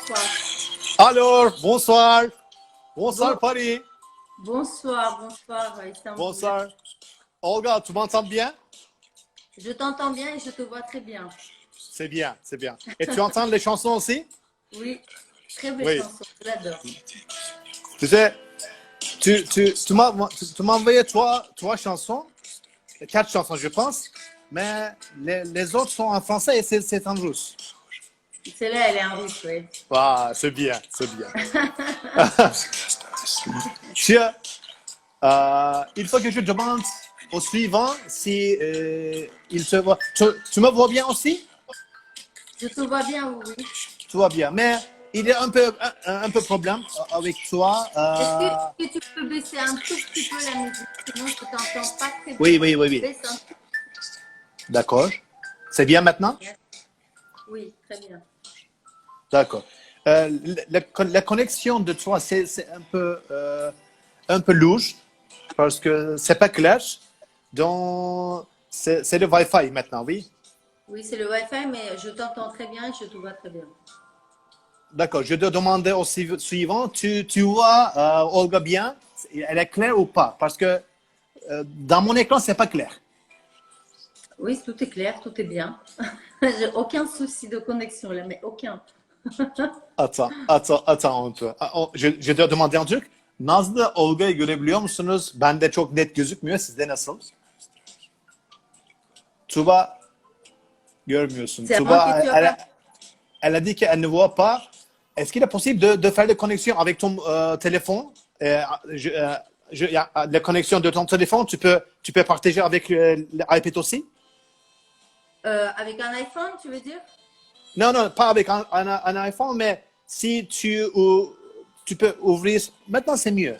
bonsoir. Alors, bonsoir. Bonsoir Bon, Paris. bonsoir, Istanbul. Bonsoir. Olga, tu m'entends bien? Je t'entends bien et je te vois très bien. C'est bien, c'est bien. Et tu entends les chansons aussi? Oui, très belle Oui. chanson, j'adore. Tu sais, tu m'as envoyé trois chansons, quatre chansons, je pense, mais les autres sont en français et c'est en russe. Celle-là, elle est en russe, oui. Ah, c'est bien, c'est bien. Tu, il faut que je demande au suivant si il te voit. Tu me vois bien aussi? Je te vois bien, oui. Oui. Tout va bien. Mais il y a un peu problème avec toi. Est-ce que tu peux baisser un tout petit peu la musique? Sinon, je t'entends pas très Oui, bien. oui, oui, oui. Baisse un tout. D'accord. C'est bien maintenant? Oui, très bien. D'accord. La connexion de toi, c'est un peu louche parce que c'est pas clair. Donc, c'est le Wi-Fi maintenant, oui? Oui, c'est le Wi-Fi, mais je t'entends très bien et je te vois très bien. D'accord. Je dois demander au suivant. Tu vois Olga bien? Elle est claire ou pas? Parce que dans mon écran, c'est pas clair. Oui, tout est clair, tout est bien. J'ai aucun souci de connexion là, mais aucun. Attends un peu. Je dois demander un truc. Nazlı Olga'yı görebiliyor musunuz? Bende çok net gözükmüyor. Sizde nasıl? Tuba görmüyorsun. C'est à moi que Tuba, tu as elle, pas. elle a dit qu'elle ne voit pas. Est-ce qu'il est possible de faire des connexions avec ton téléphone? La connexion de ton téléphone, tu peux partager avec l'iPad aussi? Avec un iPhone, tu veux dire? Non, non, pas avec un iPhone, mais si tu peux ouvrir. Maintenant, c'est mieux.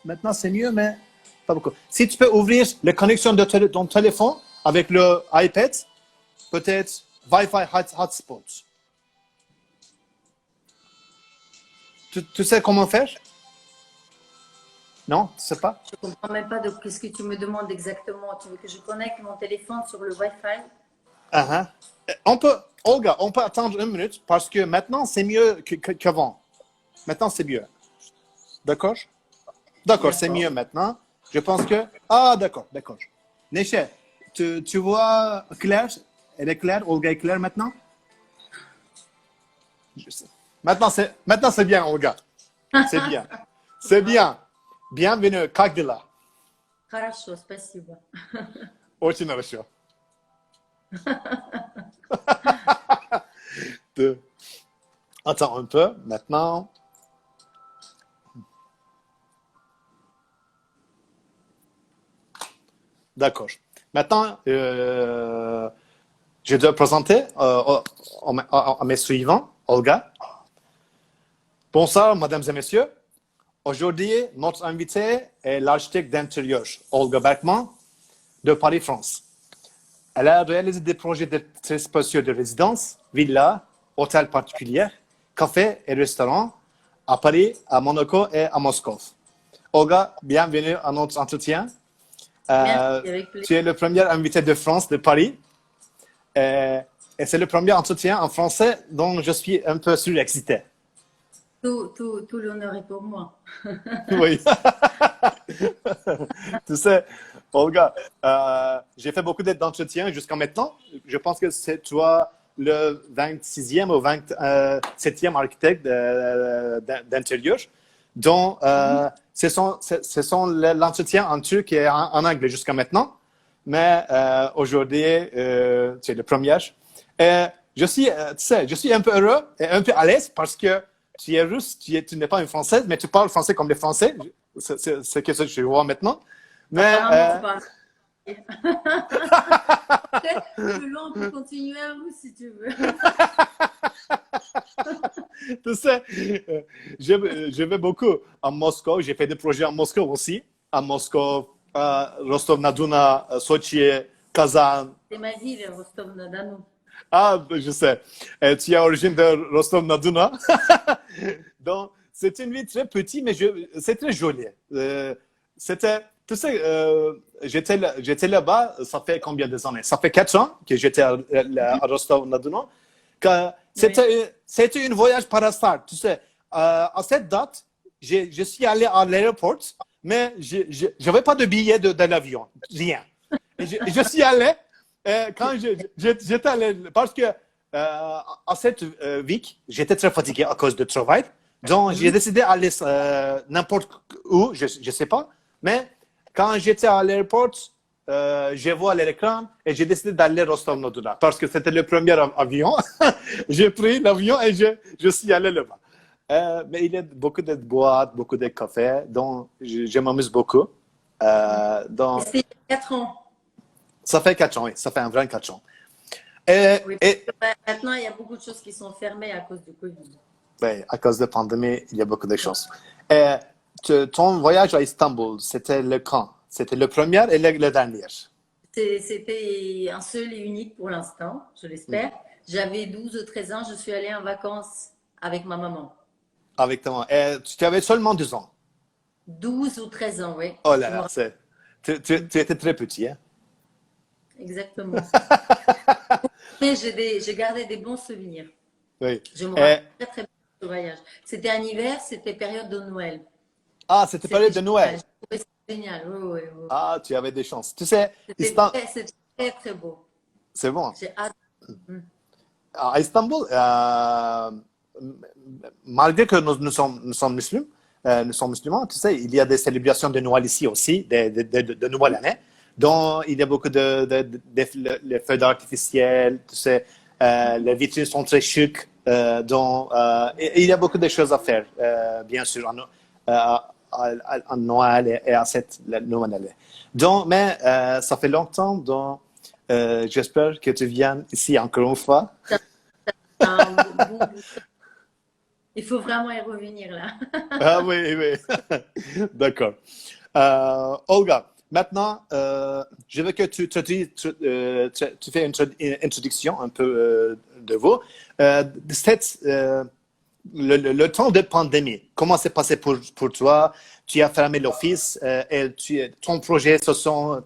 Maintenant, c'est mieux, mais pas beaucoup. Si tu peux ouvrir la connexion de ton téléphone avec le iPad, peut-être Wi-Fi hotspot. Tu sais comment faire? Non, tu sais pas? Je comprends même pas de qu'est-ce que tu me demandes exactement. Tu veux que je connecte mon téléphone sur le Wi-Fi? Uh-huh. Olga, on peut attendre une minute parce que maintenant, c'est mieux qu'avant. Maintenant, c'est mieux. D'accord? D'accord, c'est D'accord. mieux maintenant. Je pense que... Ah, d'accord, d'accord. Neşe, tu vois Claire? Elle est claire? Olga est claire maintenant? Je sais. Maintenant c'est bien, Olga. C'est bien. C'est bien. Bienvenue, как дела? Хорошо, спасибо. Очень хорошо. Deux. Attends un peu, maintenant. D'accord. Maintenant, je dois présenter à mes suivants, Olga. Bonsoir, mesdames et messieurs. Aujourd'hui, notre invité est l'architecte d'intérieur, Olga Bergman, de Paris, France. Elle a réalisé des projets de très spatiaux de résidence, villas, hôtels particuliers, cafés et restaurants à Paris, à Monaco et à Moscou. Olga, bienvenue à notre entretien. Merci, avec plaisir. Tu es le premier invité de France, de Paris. Et c'est le premier entretien en français dont je suis un peu surexcité. Tout l'honneur est pour moi. Oui. Tu sais, Olga, j'ai fait beaucoup d'entretiens jusqu'à maintenant. Je pense que c'est toi le 26e ou 27e architecte d'intérieur. Donc, ce sont l'entretien en turc et en anglais jusqu'à maintenant. Mais aujourd'hui, c'est le premier. Et tu sais, je suis un peu heureux et un peu à l'aise parce que tu es russe, tu n'es pas une Française, mais tu parles français comme les Français. C'est ce que je vois maintenant. Mais Apparemment, tu parles. Plus long, on peut continuer à vous si tu veux. tu sais, je vais beaucoup à Moscou. J'ai fait des projets à Moscou aussi. À Moscou, à Rostov-na-Dona, Sochi, Kazan. C'est ma ville, Rostov-na-Don. Ah, je sais. Tu es origine de Rostov-na-Dona. Donc, c'est une ville très petite, mais c'est très joli. Tu sais, j'étais là-bas, ça fait combien d'années? Ça fait 4 ans que j'étais à Rostov-na-Dona. C'était un voyage par hasard, tu sais. À cette date, je suis allé à l'aéroport, mais je n'avais pas de billet de l'avion, rien. Et je suis allé, quand j'étais allé, parce que à cette week, j'étais très fatigué à cause du travail. Donc, j'ai décidé d'aller n'importe où, je ne sais pas. Mais quand j'étais à l'aéroport, je vois l'écran et j'ai décidé d'aller à Rostov-na-Don parce que c'était le premier avion. J'ai pris l'avion et je suis allé là-bas. Mais il y a beaucoup de boîtes, beaucoup de cafés, donc je m'amuse beaucoup. Donc, C'est 4 ans. ça fait 4 ans, oui, ça fait un vrai 4 ans. Oui, maintenant, il y a beaucoup de choses qui sont fermées à cause du Covid. Oui, à cause de la pandémie, il y a beaucoup de choses. Ton voyage à Istanbul, c'était le quand? C'était le premier et le dernier? C'était un seul et unique pour l'instant, je l'espère. J'avais 12 ou 13 ans, je suis allée en vacances avec ma maman. Avec toi. Tu avais seulement 2 ans. 12 ou 13 ans, oui. Oh là là, tu étais très petit, hein? Exactement. Mais j'ai gardé des bons souvenirs. Oui. Je me rappelle très très bien de ce voyage. C'était un hiver, c'était période de Noël. Ah, c'était période de Noël. C'était génial, oui, oui, oui. Ah, tu avais des chances. Tu sais, C'était très très beau. c'est bon. J'ai hâte. À Istanbul, malgré que nous sommes musulmans, tu sais, il y a des célébrations de Noël ici aussi, de nouvelle année. Donc, il y a beaucoup de feux artificiels, tu sais, les vitrines sont très chic. Donc, il y a beaucoup de choses à faire, bien sûr, en Noël et à cette nouvelle année. Donc, mais ça fait longtemps, donc j'espère que tu viennes ici encore une fois. Il faut vraiment y revenir là. Ah oui, oui. D'accord. Olga, maintenant, je veux que tu fais une introduction un peu de vous. Le temps de pandémie, comment c'est passé pour toi? Tu as fermé l'office et ton projet se sont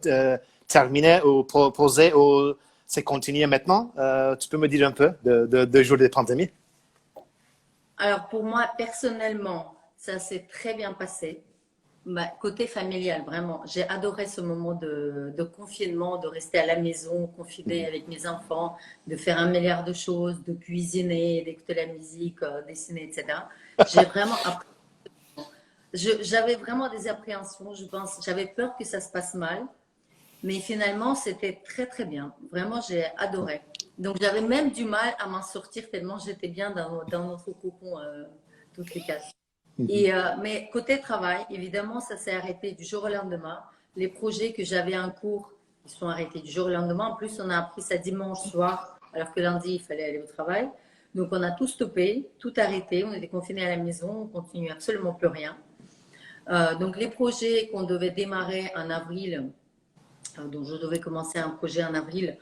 terminés ou posés ou c'est continué maintenant? Tu peux me dire un peu de jours de pandémie? Alors pour moi, personnellement, ça s'est très bien passé. Côté familial, vraiment, j'ai adoré ce moment de confinement, de rester à la maison, confiné avec mes enfants, de faire un milliard de choses, de cuisiner, d'écouter la musique, dessiner, etc. J'ai vraiment appris. J'avais vraiment des appréhensions, je pense. J'avais peur que ça se passe mal. Mais finalement, c'était très, très bien. Vraiment, j'ai adoré. Donc, j'avais même du mal à m'en sortir tellement j'étais bien dans notre cocon, toutes les quatre. Mais côté travail, évidemment, ça s'est arrêté du jour au lendemain. Les projets que j'avais en cours, ils sont arrêtés du jour au lendemain. En plus, on a appris ça dimanche soir, alors que lundi, il fallait aller au travail. Donc, on a tout stoppé, tout arrêté. On était confinés à la maison, on continue absolument plus rien. Donc, les projets qu'on devait démarrer en avril, donc je devais commencer un projet en avril,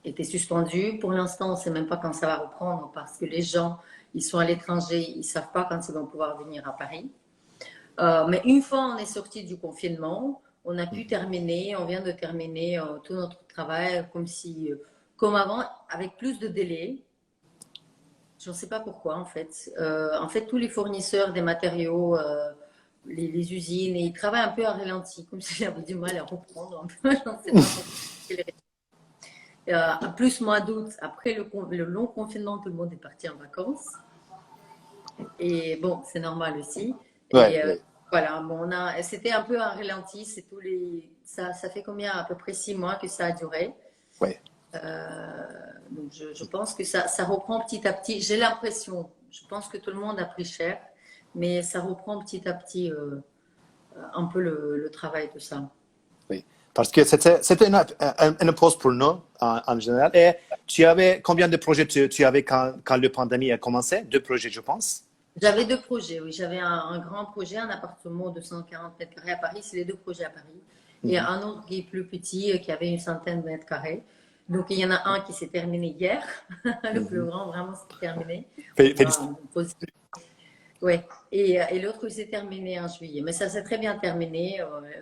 était suspendu. Pour l'instant, on ne sait même pas quand ça va reprendre parce que les gens, ils sont à l'étranger, ils ne savent pas quand ils vont pouvoir venir à Paris. Mais une fois on est sorti du confinement, on a pu terminer, on vient de terminer tout notre travail comme avant, avec plus de délai. Je ne sais pas pourquoi en fait. En fait, tous les fournisseurs des matériaux, les usines, ils travaillent un peu à ralenti, comme si j'avais du mal à reprendre un peu. Je ne sais pas. Plus mois d'août, après le long confinement, tout le monde est parti en vacances. Et bon, c'est normal aussi. Ouais, Et ouais. voilà, bon, c'était un peu un ralenti. Ça fait combien? À peu près 6 mois que ça a duré. Ouais. Donc je pense que ça reprend petit à petit. J'ai l'impression, je pense que tout le monde a pris cher, mais ça reprend petit à petit un peu le travail de ça. Oui. Parce que c'était une pause pour nous en général. Et tu avais combien de projets tu avais quand la pandémie a commencé? 2 projets, je pense. J'avais 2 projets, oui. J'avais un grand projet, un appartement de 140 mètres carrés à Paris. C'est les 2 projets à Paris. Et un autre qui est plus petit, qui avait une centaine de mètres carrés. Donc, il y en a un qui s'est terminé hier. Le plus grand, vraiment, s'est terminé. Félicitations. Oui. Et l'autre s'est terminé en juillet. Mais ça s'est très bien terminé.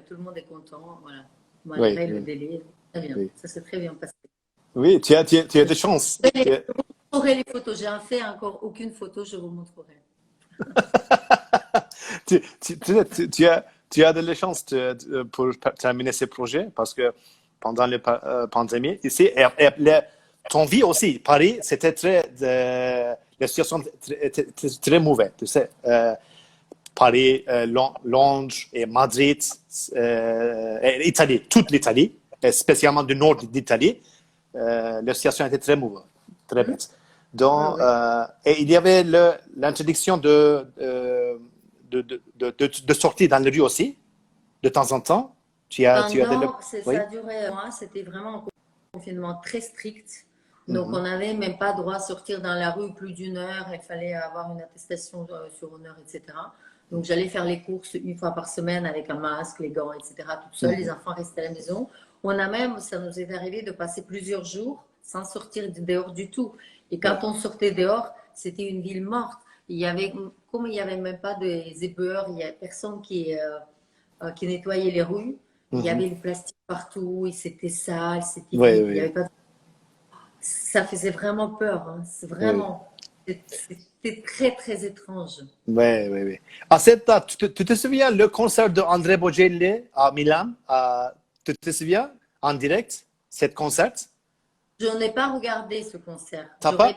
Tout le monde est content. Voilà. Malgré le délai. Très bien. Oui. Ça s'est très bien passé. Oui, tu as de chance. montrerai les photos. J'ai fait encore aucune photo, je vous montrerai. Tu as de la chance pour terminer ces projets parce que pendant la pandémie, ici, ton vie aussi, Paris, c'était la situation était très mauvaise, tu sais. Paris, Londres et Madrid, et Italie, toute l'Italie, et spécialement du nord d'Italie, la situation était très mauvaise, très bête. Oui, Donc, oui. et il y avait l'interdiction de sortir dans la rue aussi, de temps en temps. Tu as Non, ça oui. a duré un mois, c'était vraiment un confinement très strict. Donc, Mhm. on n'avait même pas droit à sortir dans la rue plus d'une heure. Il fallait avoir une attestation sur une heure, etc. Donc, j'allais faire les courses une fois par semaine avec un masque, les gants, etc. toute seule. Les Mhm. enfants restaient à la maison. Ça nous est arrivé de passer plusieurs jours sans sortir dehors du tout. Et quand Ouais. on sortait dehors, c'était une ville morte. Comme il n'y avait même pas des éboueurs, il n'y avait personne qui nettoyait les rues. Il y Mhm. avait le plastique partout, et c'était sale, c'était Oui, vide. Il y oui, avait pas... Ça faisait vraiment peur. Hein. oui. C'était très, très étrange. Oui, oui, oui. À cette date, tu te souviens le concert de André Bocelli à Milan? Tu te souviens en direct, cette concert? Je n'ai pas regardé ce concert. T'as pas?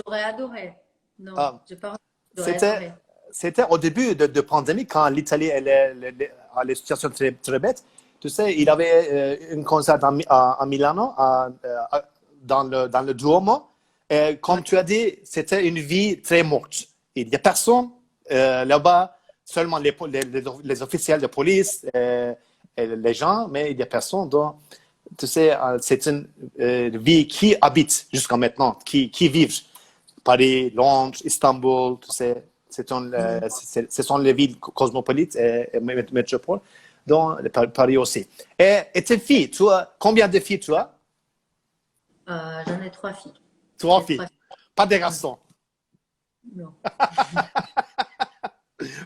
J'aurais adoré. Non, Ah, j'ai pas, j'aurais c'était, adoré. c'était au début de pandémie, quand l'Italie a les situations très, très bêtes. Tu sais, il avait un concert à Milano, dans le Duomo. Et Ouais. comme tu as dit, c'était une vie très morte. Il n'y a personne là-bas, seulement les officiels de police et les gens, mais il n'y a personne. Donc, tu sais, c'est une vie qui habite jusqu'à maintenant, qui vivent. Paris, Londres, Istanbul, tu sais, Mhm. ce sont les villes cosmopolites et métropoles, dont Paris aussi. Et tes filles, combien de filles tu as? J'en ai trois filles. Trois J'ai filles, trois filles. pas de Ouais. garçons, Non.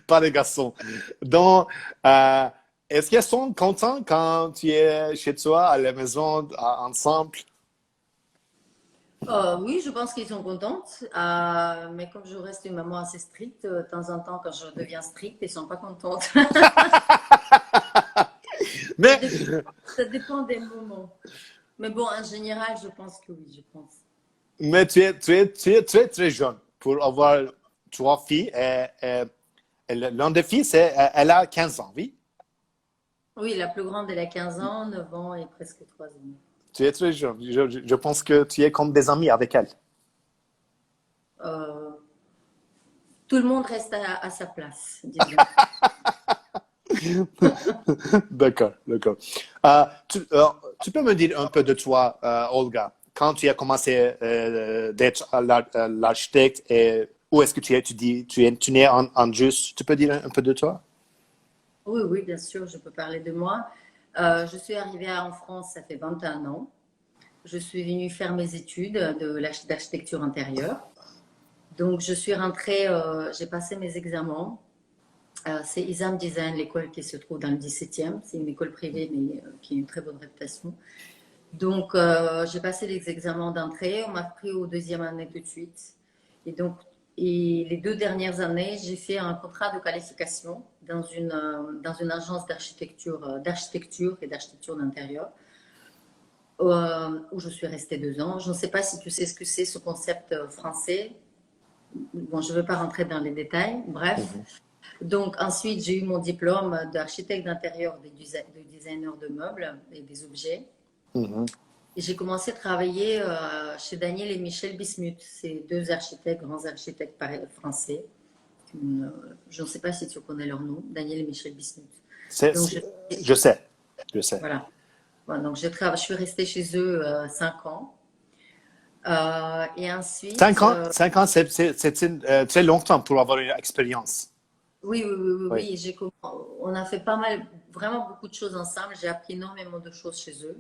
pas de garçons. Donc, euh, est-ce qu'elles sont contentes quand tu es chez toi, à la maison, ensemble? Oui, je pense qu'ils sont contentes. Mais comme je reste une maman assez stricte, de temps en temps, quand je deviens stricte, ils ne sont pas contentes. Ça Mais, dépend, ça dépend des moments. Mais bon, en général, je pense que oui, je pense. mais tu es très, très jeune pour avoir trois filles. L'un des filles, elle a 15 ans, oui. Oui, la plus grande, elle a 15 ans, 9 ans et presque 3 ans. Tu es très jeune. Je pense que tu es comme des amis avec elle. Euh, Tout le monde reste à sa place, disons. D'accord, d'accord. Tu peux me dire un peu de toi, Olga, quand tu as commencé d'être l'architecte et où est-ce que tu étudies? Tu es né en Juste. Tu peux dire un peu de toi? Oui, oui, bien sûr, je peux parler de moi. Je suis arrivée en France, ça fait 21 ans. Je suis venue faire mes études d'architecture intérieure. Donc, je suis rentrée, j'ai passé mes examens. C'est ISAM Design, l'école qui se trouve dans le 17e. C'est une école privée, mais qui a une très bonne réputation. Donc, j'ai passé les examens d'entrée. On m'a pris au deuxième année tout de suite. Et donc, les 2 dernières années, j'ai fait un contrat de qualification dans une agence d'architecture et d'architecture d'intérieur, où je suis restée 2 ans. Je ne sais pas si tu sais ce que c'est ce concept français. Bon, je ne veux pas rentrer dans les détails. Bref. Mhm, Donc, ensuite, j'ai eu mon diplôme d'architecte d'intérieur, de designer de meubles et des objets. mhm. Et j'ai commencé à travailler chez Daniel et Michel Bismuth. C'est deux architectes, grands architectes français. Je ne sais pas si tu connais leur nom, Daniel et Michel Bismuth. C'est- Donc, c'est- je sais, je sais. voilà. Voilà, donc, je suis restée chez eux 5 ans. Et ensuite, 5 ans, 5 ans, très longtemps pour avoir une expérience. oui, oui, oui, oui, Oui. oui, on a fait pas mal, vraiment beaucoup de choses ensemble. J'ai appris énormément de choses chez eux.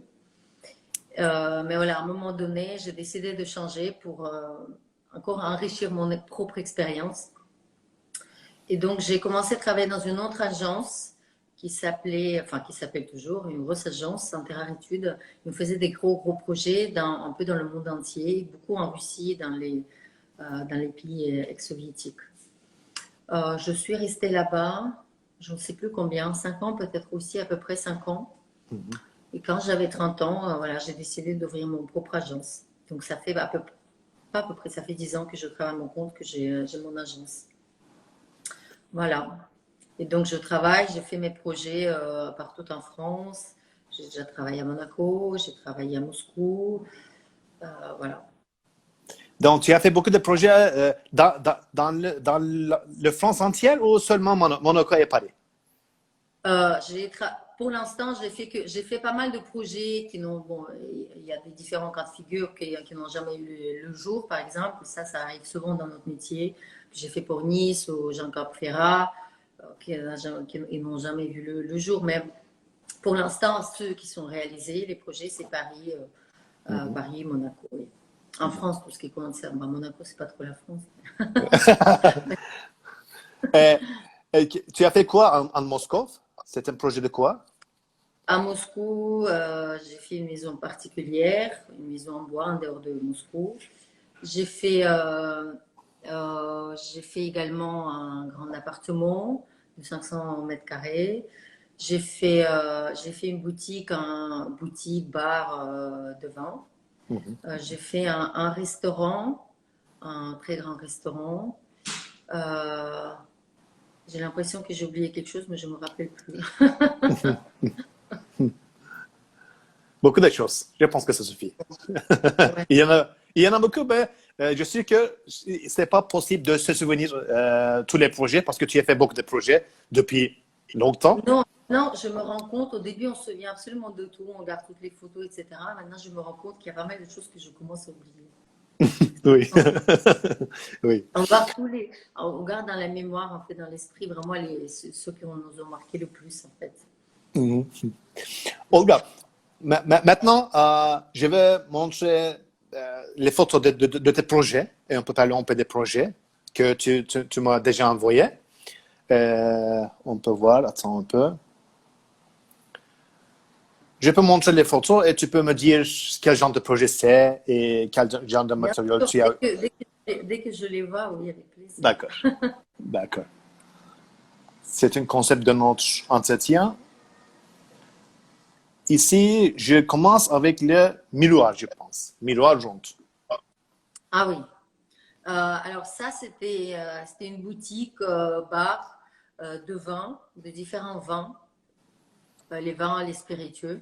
Mais voilà, à un moment donné, j'ai décidé de changer pour encore enrichir mon propre expérience. Et donc, j'ai commencé à travailler dans une autre agence qui s'appelle toujours, une grosse agence en terraritude. Ils faisaient des gros projets un peu dans le monde entier, beaucoup en Russie, dans les pays ex-soviétiques. Je suis restée là-bas, je ne sais plus combien, 5 ans peut-être aussi, à peu près 5 ans. Et quand j'avais 30 ans, voilà, j'ai décidé d'ouvrir mon propre agence. Donc ça fait pas à peu près, ça fait 10 ans que je travaille à mon compte, que j'ai mon agence. Voilà. Et donc je travaille, j'ai fait mes projets partout en France. J'ai déjà travaillé à Monaco, j'ai travaillé à Moscou. Voilà. Donc, tu as fait beaucoup de projets dans le France entière ou seulement Monaco et Paris? Pour l'instant, j'ai fait pas mal de projets qui n'ont, bon, il y a des différents cas de figure qui n'ont jamais eu le jour, par exemple. Ça arrive souvent dans notre métier. J'ai fait pour Nice ou Jean-Claude Ferrat, qui n'ont jamais vu le jour. Mais pour l'instant, ceux qui sont réalisés, les projets, c'est Paris, Paris, Monaco. Oui. En France, tout ce qui concerne Monaco, c'est pas trop la France. Tu as fait quoi en Moscou? C'est un projet de quoi? À Moscou, j'ai fait une maison particulière, une maison en bois en dehors de Moscou. J'ai fait également un grand appartement de 500 mètres carrés. J'ai fait une boutique, bar de vin. J'ai fait un restaurant, un très grand restaurant. Euh, j'ai l'impression que j'ai oublié quelque chose, mais je ne me rappelle plus. Beaucoup de choses. Je pense que ça suffit. Ouais. Il y en a beaucoup, mais je sais que ce n'est pas possible de se souvenir tous les projets parce que tu as fait beaucoup de projets depuis longtemps. Non, non, je me rends compte, au début, on se souvient absolument de tout, on regarde toutes les photos, etc. Maintenant, je me rends compte qu'il y a pas mal de choses que je commence à oublier. Oui. Oui. On garde dans la mémoire, en fait, dans l'esprit, vraiment ceux qui nous ont marqué le plus, en fait. Mhm. Olga, maintenant, je vais montrer les photos de tes projets et on peut parler un peu des projets que tu m'as déjà envoyés. On peut voir, attends un peu. Je peux montrer les photos et tu peux me dire quel genre de projet c'est et quel genre de Bien matériel sûr, tu as. dès que je les vois, oui, avec plaisir. D'accord, d'accord. C'est un concept de notre entretien. Ici, je commence avec le miroir, je pense. Miroir rond. Ah oui. Alors ça, c'était une boutique bar de vin, de différents vins, les vins, les spiritueux.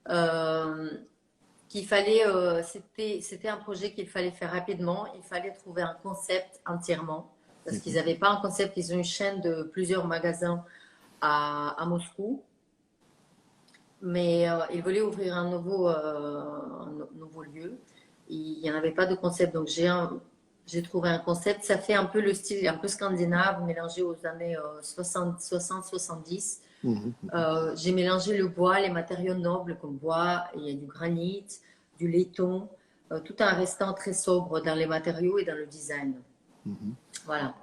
Euh, c'était un projet qu'il fallait faire rapidement. Il fallait trouver un concept entièrement parce qu'ils n'avaient pas un concept. Ils ont une chaîne de plusieurs magasins à Moscou, mais ils voulaient ouvrir un nouveau lieu. Il n'y en avait pas de concept, donc j'ai trouvé un concept. Ça fait un peu le style un peu scandinave, mélangé aux années 60-70. J'ai mélangé le bois, les matériaux nobles comme bois, il y a du granit, du laiton, tout en restant très sobre dans les matériaux et dans le design. Voilà.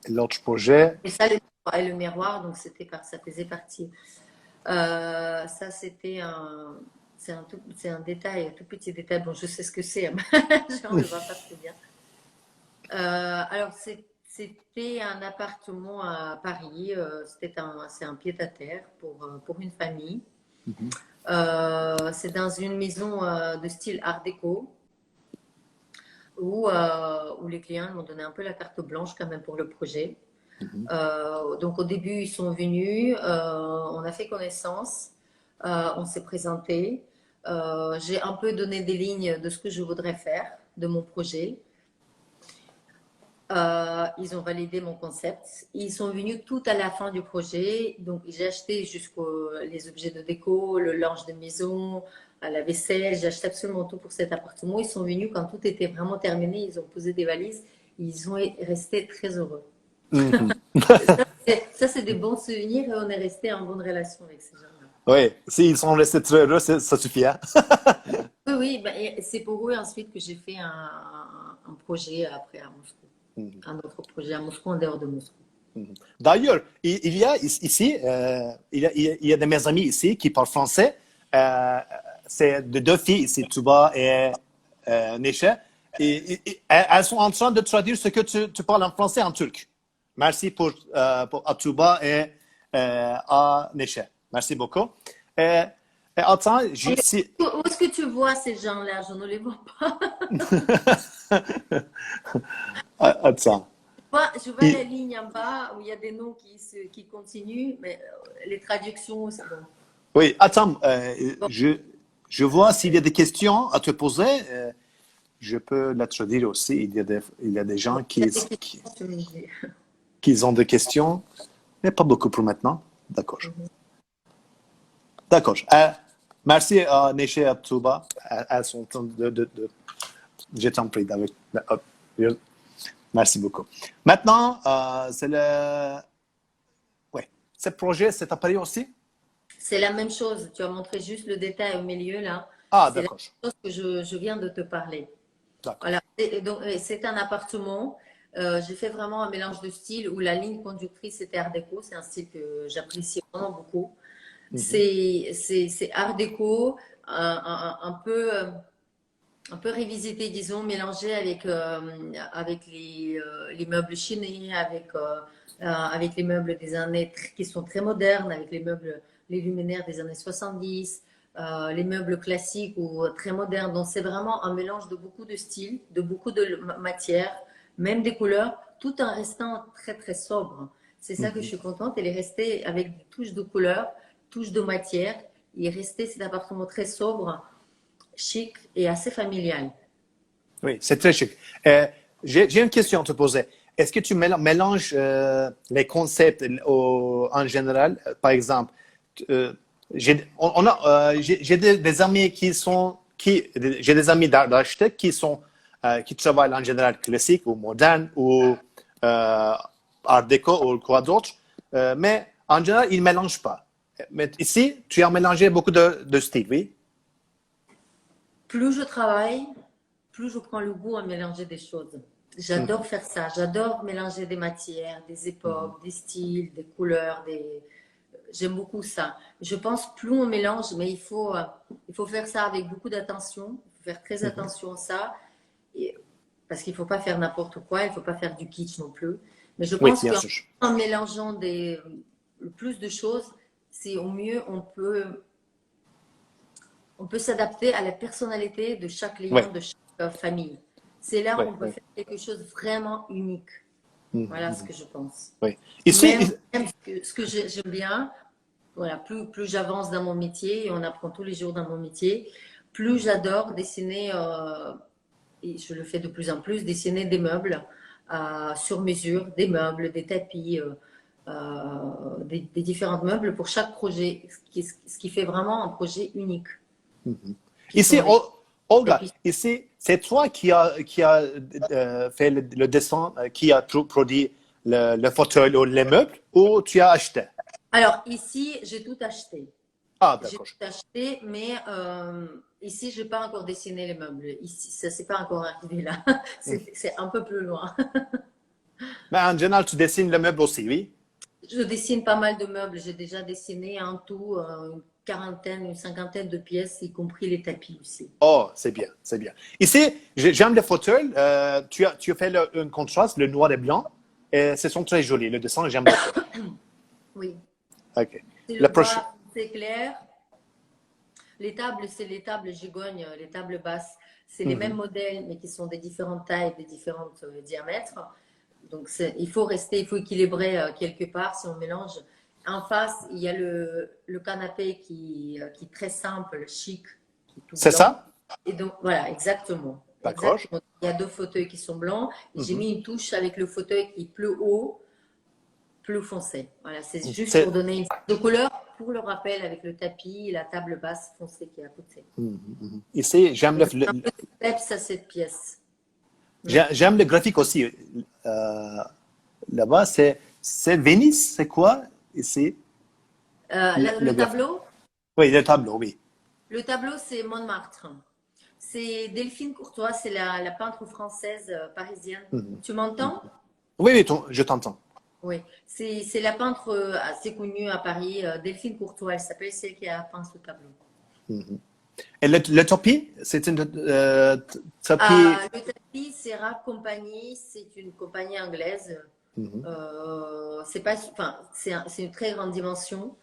L'autre projet. Et ça, le miroir, donc ça faisait partie. Ça, c'est un détail, un tout petit détail. Bon, je sais ce que c'est, hein. On ne le voit pas très bien. Alors, c'était un appartement à Paris. C'est un pied-à-terre pour une famille. C'est dans une maison de style art déco où les clients m'ont donné un peu la carte blanche quand même pour le projet. Donc au début, ils sont venus, on a fait connaissance, on s'est présenté. J'ai un peu donné des lignes de ce que je voudrais faire, de mon projet. Ils ont validé mon concept. Ils sont venus tout à la fin du projet. Donc, j'ai acheté jusqu'aux les objets de déco, le linge de maison, la vaisselle. J'ai acheté absolument tout pour cet appartement. Ils sont venus quand tout était vraiment terminé. Ils ont posé des valises. Ils ont resté très heureux. Ça, c'est des bons souvenirs et on est resté en bonne relation avec ces gens-là. Oui, s'ils sont restés très heureux, ça suffit. Hein? Oui, oui, ben, c'est pour eux ensuite que j'ai fait un projet après à Moscou. Un autre projet à Moscou, en dehors de Moscou. D'ailleurs, il y a ici, il y a de mes amis ici qui parlent français. C'est de deux filles ici, Tuba et Neşe. Elles sont en train de traduire ce que tu parles en français en turc. Merci pour à Tuba et à Neşe. Merci beaucoup. Attends, Où est-ce que tu vois ces gens-là? Je ne les vois pas. Attends. Je vois la ligne en bas où il y a des noms qui continuent, mais les traductions, c'est bon. Oui, attends, je vois s'il y a des questions à te poser. Je peux la traduire aussi. Il y a des gens qui ont des questions, mais pas beaucoup pour maintenant. D'accord. D'accord. Merci à Neşe et à Tuba. Elles sont en train de... Je t'en prie, David. Merci beaucoup. Maintenant, c'est le... Oui. Ce projet, c'est appareil aussi? C'est la même chose. Tu as montré juste le détail au milieu, là. Ah, c'est d'accord. la chose que je viens de te parler. D'accord. Voilà. Donc, c'est un appartement. J'ai fait vraiment un mélange de styles où la ligne conductrice était Art déco. C'est un style que j'apprécie vraiment beaucoup. C'est Art déco, un peu revisité, disons, mélangé avec les meubles chinés, avec les meubles des années qui sont très modernes, avec les luminaires des années 70, les meubles classiques ou très modernes. Donc, c'est vraiment un mélange de beaucoup de styles, de beaucoup de matières, même des couleurs, tout en restant très, très sobre. C'est ça que je suis contente. Elle est restée avec des touches de couleurs, touches de matière. Il est resté cet appartement très sobre, chic et assez familial. Oui, c'est très chic. J'ai une question à te poser. Est-ce que tu mélanges les concepts en général? Par exemple, j'ai des amis j'ai des amis d'architectes qui travaillent en général classique ou moderne ou art déco ou quoi d'autre, mais en général, ils ne mélangent pas. Mais ici, tu as mélangé beaucoup de styles, oui? Plus je travaille, plus je prends le goût à mélanger des choses. J'adore faire ça. J'adore mélanger des matières, des époques, des styles, des couleurs. J'aime beaucoup ça. Je pense plus on mélange, mais il faut faire ça avec beaucoup d'attention. Il faut faire très attention à ça. Parce qu'il ne faut pas faire n'importe quoi. Il ne faut pas faire du kitsch non plus. Mais je pense qu'en mélangeant le plus de choses, c'est au mieux on peut s'adapter à la personnalité de chaque client, de chaque famille. C'est là où on peut faire quelque chose de vraiment unique. Voilà ce que je pense. Oui. Même ce que j'aime bien, voilà, plus j'avance dans mon métier, et on apprend tous les jours dans mon métier, plus j'adore dessiner, et je le fais de plus en plus, dessiner des meubles sur mesure, des meubles, des tapis, des différents meubles pour chaque projet, ce qui fait vraiment un projet unique. Ici, Olga, ici, c'est toi qui a fait le dessin, qui a produit le fauteuil ou les meubles, ou tu as acheté? Alors, ici, j'ai tout acheté. Ah, d'accord. J'ai tout acheté, mais ici, je n'ai pas encore dessiné les meubles. Ici, ça ne s'est pas encore arrivé là. C'est un peu plus loin. Mais en général, tu dessines le meuble aussi, oui? Je dessine pas mal de meubles. J'ai déjà dessiné en tout une cinquantaine de pièces, y compris les tapis aussi. Oh, c'est bien, c'est bien. Ici, j'aime les fauteuils. Tu as fait un contraste, le noir et blanc. Et ce sont très jolis. Le dessin, j'aime beaucoup. Oui. OK. C'est le bas, c'est clair. Les tables, c'est les tables gigogne, les tables basses. C'est les mêmes modèles, mais qui sont des différentes tailles, des différents diamètres. Donc, il faut équilibrer quelque part si on mélange. En face, il y a le canapé qui est très simple, chic. C'est ça? Et donc, voilà, exactement. D'accord. Exactement. Il y a deux fauteuils qui sont blancs. J'ai mis une touche avec le fauteuil qui est plus haut, plus foncé. Voilà, c'est juste pour donner une de couleur, pour le rappel avec le tapis et la table basse foncée qui est à côté. Ici, j'aime un peu de peps à cette pièce. J'aime le graphique aussi. Là-bas, c'est Venise, c'est quoi ici? Le tableau? Oui, le tableau, oui. Le tableau, c'est Montmartre. C'est Delphine Courtois, c'est la peintre française parisienne. Tu m'entends? Oui, oui, je t'entends. Oui, c'est la peintre assez connue à Paris, Delphine Courtois, elle s'appelle, celle qui a peint ce tableau. Et le tapis, c'est une tapis. Le tapis, Serra Compagnie, c'est une compagnie anglaise. Mhm. C'est pas, enfin, c'est une très grande dimension,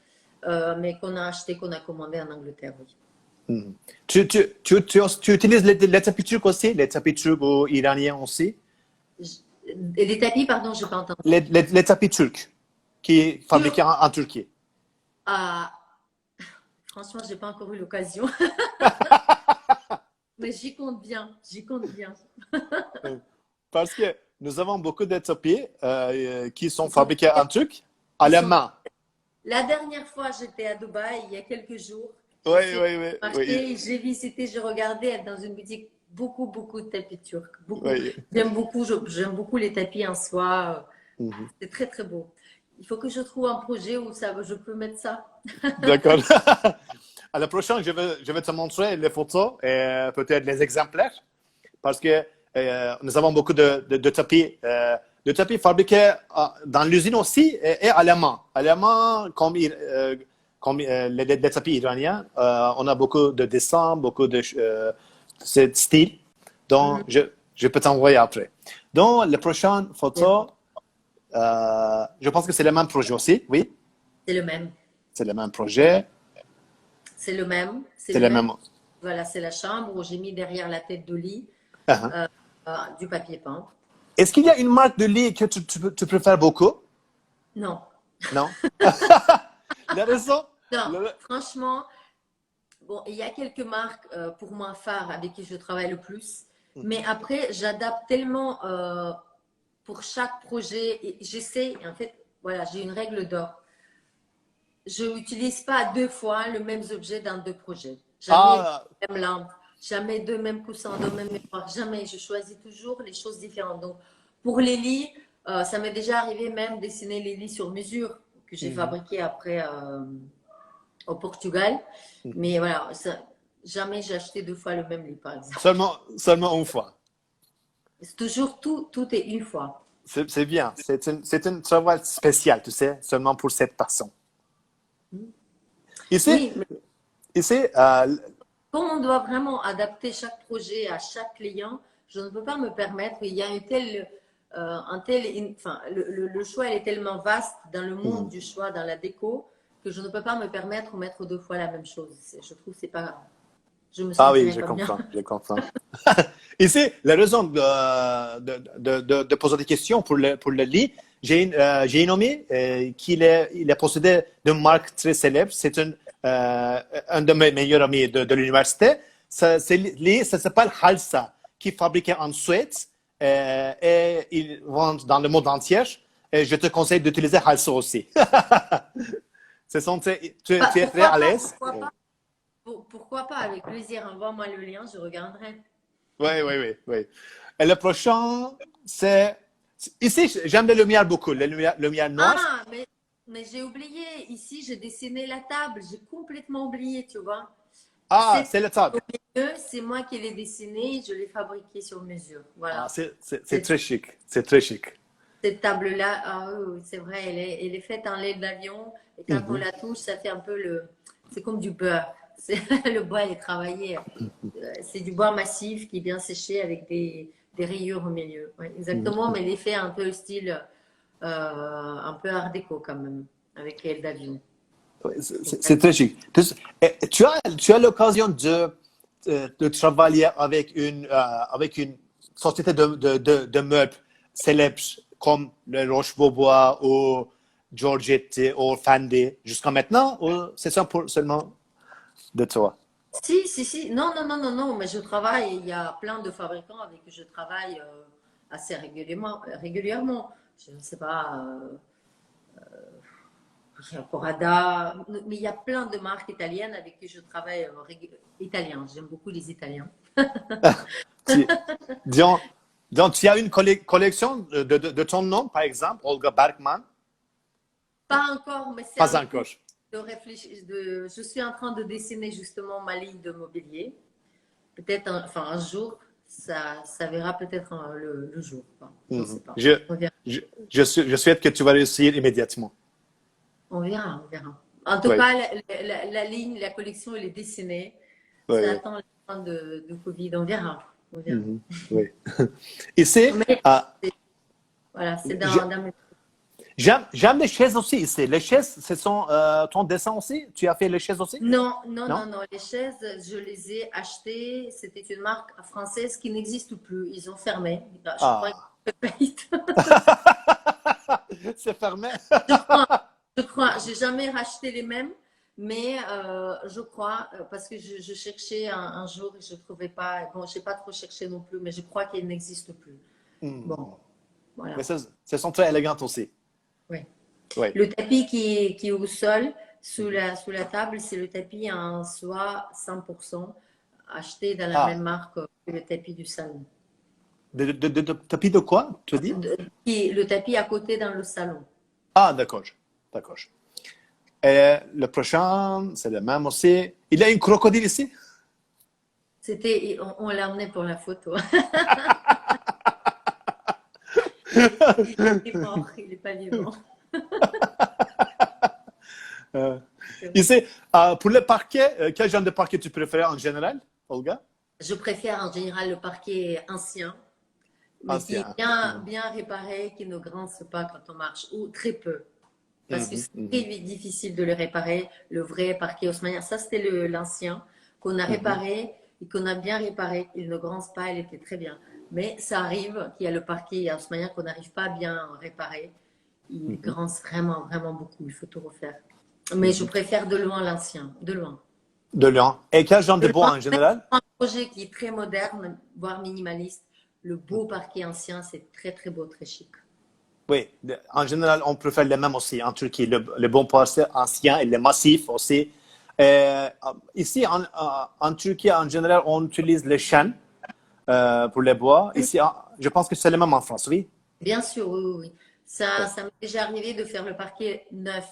mais qu'on a acheté, qu'on a commandé en Angleterre, oui. Mhm. Tu utilises les tapis turcs aussi, les tapis turcs ou iraniens aussi? J- Et les tapis, pardon, j'ai pas entendu. Les tapis turcs qui est fabriqué Turc, en Turquie. ah, franchement, j'ai pas encore eu l'occasion, mais j'y compte bien, j'y compte bien. Parce que nous avons beaucoup de tapis qui sont Ils sont, fabriqués en Turc à ils la sont. main. La dernière fois, j'étais à Dubaï, il y a quelques jours. Oui, J'ai fait oui, oui, un oui, marché, j'ai visité, j'ai regardé dans une boutique beaucoup de tapis turcs. Beaucoup. oui. J'aime beaucoup les tapis en soie. Mhm. C'est très beau. Il faut que je trouve un projet où je peux mettre ça. D'accord. À la prochaine, je vais te montrer les photos et peut-être les exemplaires. Parce que nous avons beaucoup de tapis fabriqués dans l'usine aussi et à la main. À la main, comme les tapis iraniens, on a beaucoup de dessins, beaucoup de ce style. Donc, Mhm. je peux t'envoyer après. Donc, la prochaine photo, je pense que c'est le même projet aussi, oui. C'est le même. C'est le même projet, C'est le même. C'est c'est le le même. même. Voilà, c'est la chambre où j'ai mis derrière la tête de lit Uh-huh. euh, du papier peint. Est-ce qu'il y a une marque de lit que tu préfères beaucoup? Non, Non? La raison? non. Le- Franchement, bon, il y a quelques marques pour moi phares avec qui je travaille le plus, mais après, j'adapte tellement pour chaque projet et j'essaie, en fait, voilà, j'ai une règle d'or. Je n'utilise pas deux fois le même objet dans deux projets. Jamais Ah, deux mêmes lampes, jamais deux mêmes coussins, deux mêmes miroirs, jamais. Je choisis toujours les choses différentes. Donc, pour les lits, ça m'est déjà arrivé même dessiner les lits sur mesure que j'ai mhm, fabriqués après au Portugal. mhm. Mais voilà, jamais j'ai acheté deux fois le même lit, par exemple. Seulement une fois. C'est toujours tout est une fois. C'est bien. C'est un travail spécial, tu sais, seulement pour cette personne. Ici, Oui, mais ici comme on doit vraiment adapter chaque projet à chaque client, je ne peux pas me permettre. Il y a enfin, le choix est tellement vaste dans le monde mhm. du choix, dans la déco, que je ne peux pas me permettre de mettre deux fois la même chose. Je trouve que c'est pas, je me Ah oui, sentirais pas bien. je comprends. Ici, la raison de poser des questions pour le lit, j'ai une amie il est possédé d'une marque très célèbre. C'est un de mes meilleurs amis de l'université. Ça s'appelle Halsa, qui est fabriqué en Suède et ils vendent dans le monde entier. Et je te conseille d'utiliser Halsa aussi. Tu es très Pourquoi à pas, l'aise. pourquoi pas, avec plaisir. Envoie-moi le lien, je regarderai. Oui, oui, oui, oui. Et le prochain, c'est. Ici, j'aime les lumières beaucoup, les lumières noires. Ah, mais j'ai oublié. Ici, j'ai dessiné la table. J'ai complètement oublié, tu vois. Ah, Cette c'est le top. au milieu, c'est moi qui l'ai dessiné, je l'ai fabriqué sur mesure. Ah, Voilà. c'est Cette, très chic. C'est très chic. cette table-là, ah oui, oui, c'est vrai, elle est faite en lait d'avion. Et quand on Mhm. la touche, ça fait un peu c'est comme du beurre. Le bois, il est travaillé. C'est du bois massif qui est bien séché avec des rayures au milieu. Ouais, exactement, mais l'effet un peu style, un peu art déco quand même, avec l'aile d'avion. Ouais, c'est très chic. Tu as l'occasion de travailler avec une société de meubles célèbres comme le Roche-Beaubois ou Giorgetti ou Fendi jusqu'à maintenant, ou c'est ça seulement de toi? Si. Non, mais je travaille. Il y a plein de fabricants avec qui je travaille assez régulièrement. Je ne sais pas, il y a Corrada, mais il y a plein de marques italiennes avec qui je travaille italiens. J'aime beaucoup les Italiens. Tu, disons, donc, tu as une collection de ton nom, par exemple, Olga Bergman? Pas encore, mais c'est Pas en encore. cours de réfléchir. Je suis en train de dessiner justement ma ligne de mobilier. Peut-être enfin, un jour, ça verra peut-être le jour. Quoi. Je ne sais Mhm. pas. On verra. Je souhaite que tu vas réussir immédiatement. On verra, on verra. En tout Oui, cas, la ligne, la collection, elle est dessinée. oui, Ça oui. attend la fin de Covid. On verra. On verra. Mhm. Oui. Ici, Mais euh, voilà, c'est je- dans mes... j'aime les chaises aussi ici. Les chaises, ce sont ton dessin aussi? Tu as fait les chaises aussi? Non, non, Non? non, non. Les chaises, je les ai achetées. C'était une marque française qui n'existe plus. Ils ont fermé. Je crois qu'ils Ah. ont fait faillite. C'est fermé. Je crois, je crois. J'ai jamais racheté les mêmes, mais je crois parce que je cherchais un jour et je trouvais pas. Bon, j'ai pas trop cherché non plus, mais je crois qu'ils n'existent plus. Bon, Hmm. Mais voilà. ce sont très élégantes aussi. Ouais. Oui. Le tapis qui est au sol, sous la table, c'est le tapis en soie 100%, acheté dans la même Ah, marque que le tapis du salon. de tapis de quoi, tu dis? Le tapis à côté dans le salon. Ah, d'accord. D'accord. Et le prochain, c'est le même aussi. Il y a une crocodile ici? On l'a emmené pour la photo. Il est mort, il n'est pas vivant. Euh, ici, pour le parquet, quel genre de parquet tu préfères en général, Olga? Je préfère en général le parquet ancien, mais qui est Ancien. bien réparé, qui ne grince pas quand on marche, ou très peu. Parce que Mhm, c'est mhm, très difficile de le réparer, le vrai parquet haussmannien. Ça, c'était l'ancien qu'on a mhm, réparé et qu'on a bien réparé. Il ne grince pas, il était très bien. Mais ça arrive qu'il y a le parquet haussmannien qu'on n'arrive pas à bien réparer. Il mhm, grince vraiment, vraiment beaucoup. Il faut tout refaire. Mais je mhm. préfère de loin l'ancien, de loin. De Lyon. Et quel genre De de bois loin, en même général? pour un projet qui est très moderne, voire minimaliste, le beau parquet ancien, c'est très, très beau, très chic. Oui, en général, on préfère les mêmes aussi en Turquie. Le bon bois ancien et le massif aussi. Ici, en Turquie, en général, on utilise les chênes pour les bois. Ici, je pense que c'est le même en France, oui. Bien sûr, oui, oui, oui. Oui. Ça m'est déjà arrivé de faire le parquet neuf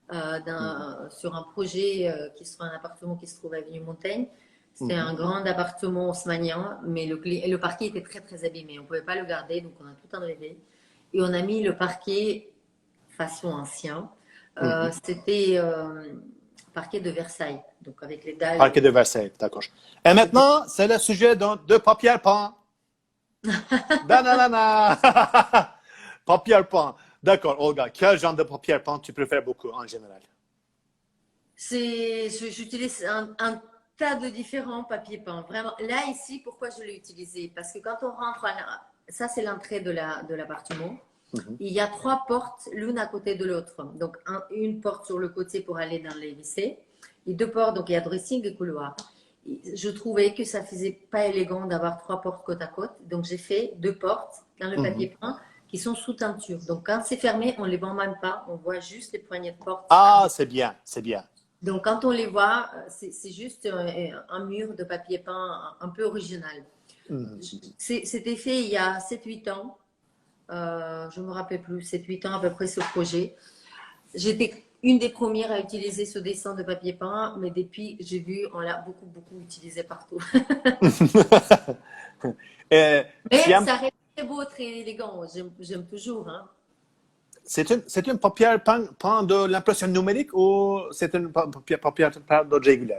Mhm, sur un projet qui sera un appartement qui se trouve à Avenue Montaigne. C'était mhm, un grand appartement haussmannien, mais le parquet était très, très abîmé. On ne pouvait pas le garder, donc on a tout enlevé. Et on a mis le parquet façon ancien. mhm. C'était parquet de Versailles, donc avec les dalles. Parquet de Versailles, d'accord. Et C'était maintenant, c'est le sujet de papier peint. Dananana! Papier peint. D'accord, Olga, quel genre de papier peint tu préfères beaucoup en général? J'utilise un tas de différents papiers peints. Vraiment, là, ici, pourquoi je l'ai utilisé? Parce que quand on rentre, ça, c'est l'entrée de l'appartement. Mhm, Il y a trois portes, l'une à côté de l'autre. Donc, une porte sur le côté pour aller dans les WC et deux portes, donc il y a dressing et couloir. Je trouvais que ça faisait pas élégant d'avoir trois portes côte à côte. Donc, j'ai fait deux portes dans le mhm. papier peint qui sont sous teinture. Donc, quand c'est fermé, on les vend même pas. On voit juste les poignées de porte. Ah, c'est bien, c'est bien. Donc, quand on les voit, c'est juste un mur de papier peint un peu original. Mhm. C'était fait il y a 7-8 ans. Je ne me rappelle plus, 7-8 ans à peu près ce projet. J'étais une des premières à utiliser ce dessin de papier peint, mais depuis, j'ai vu, on l'a beaucoup, beaucoup utilisé partout. Tu Mais aimes, ça reste très beau, très élégant. J'aime toujours. Hein. c'est une papier peint de l'impression numérique ou c'est une papier peint de régulier?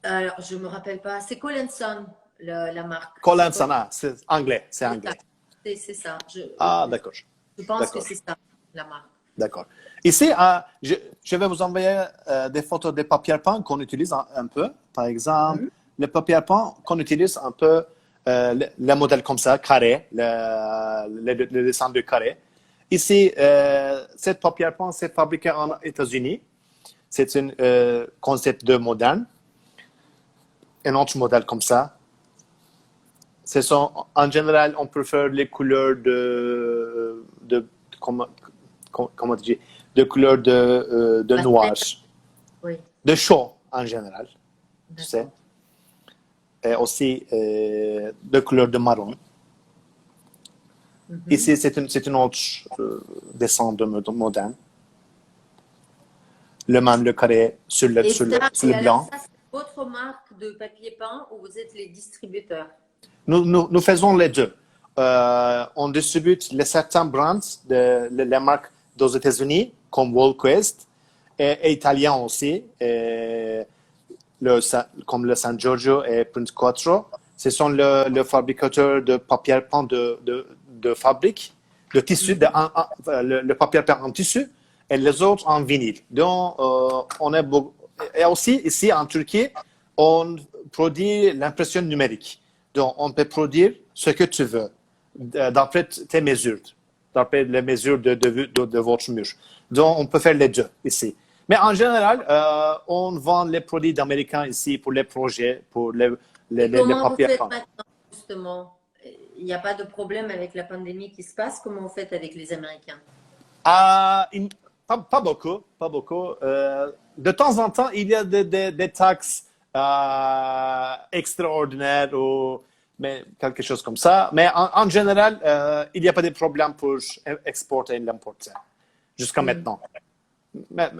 Alors, je ne me rappelle pas. C'est Collinson, la marque. C'est Colin Sana, c'est anglais, c'est C'est ça. anglais. C'est ça. Ah, d'accord, Je pense que d'accord, c'est ça, la marque. d'accord. Ici, je vais vous envoyer des photos des papiers peints qu'on utilise un peu. Par exemple, Mhm. les papiers peints qu'on utilise un peu, les modèles comme ça, carré, le dessin de carré. Ici, cette papier peint, c'est fabriqué en États-Unis. C'est un concept de moderne. Un autre modèle comme ça. En général, on préfère les couleurs comment dire, de couleurs de noir, Oui, de chaud en général, tu sais, d'accord. et aussi de couleur de marron. Mhm. Ici, c'est une autre dessin de moderne. Le même, le carré Et ça, sur et le alors blanc. ça, c'est votre marque de papier peint ou vous êtes les distributeurs? Nous faisons les deux. On distribue les certains brands, les marques aux États-Unis, comme WorldQuest, et italiens aussi, comme le San Giorgio et Prince Quattro. Ce sont le fabricateur de papier peint de fabrique, de tissu, le papier peint en tissu, et les autres en vinyle. Donc, on est beaucoup. Et aussi, ici en Turquie, on produit l'impression numérique. Donc, on peut produire ce que tu veux, d'après tes mesures, d'après les mesures de votre mur. Donc, on peut faire les deux ici. Mais en général, on vend les produits d'Américains ici pour les projets, pour les Comment vous papiers faites peints. maintenant, justement? Il n'y a pas de problème avec la pandémie qui se passe. Comment vous faites avec les Américains? Pas beaucoup, pas beaucoup. De temps en temps, il y a des taxes extraordinaires ou mais quelque chose comme ça. Mais en général, il n'y a pas de problème pour exporter et l'importer jusqu'à maintenant. Mais,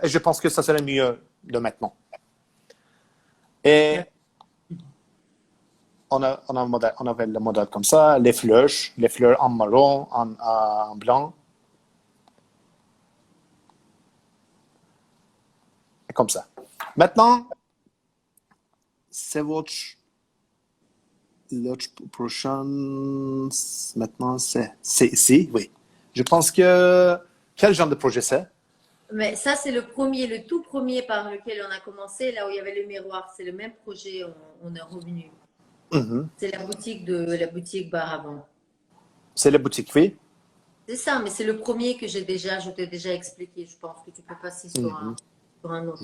je pense que ça serait mieux de maintenant. Et on avait le modèle comme ça, les fleurs en marron, en blanc. Comme ça. Maintenant, c'est l'autre prochain. Maintenant, c'est ici, oui. Je pense que quel genre de projet c'est? Mais ça, c'est le tout premier par lequel on a commencé, là où il y avait le miroir. C'est le même projet, on est revenu. C'est la boutique bar avant. C'est la boutique, oui. C'est ça, mais c'est le premier que je t'ai déjà expliqué. Je pense que tu peux passer sur un autre.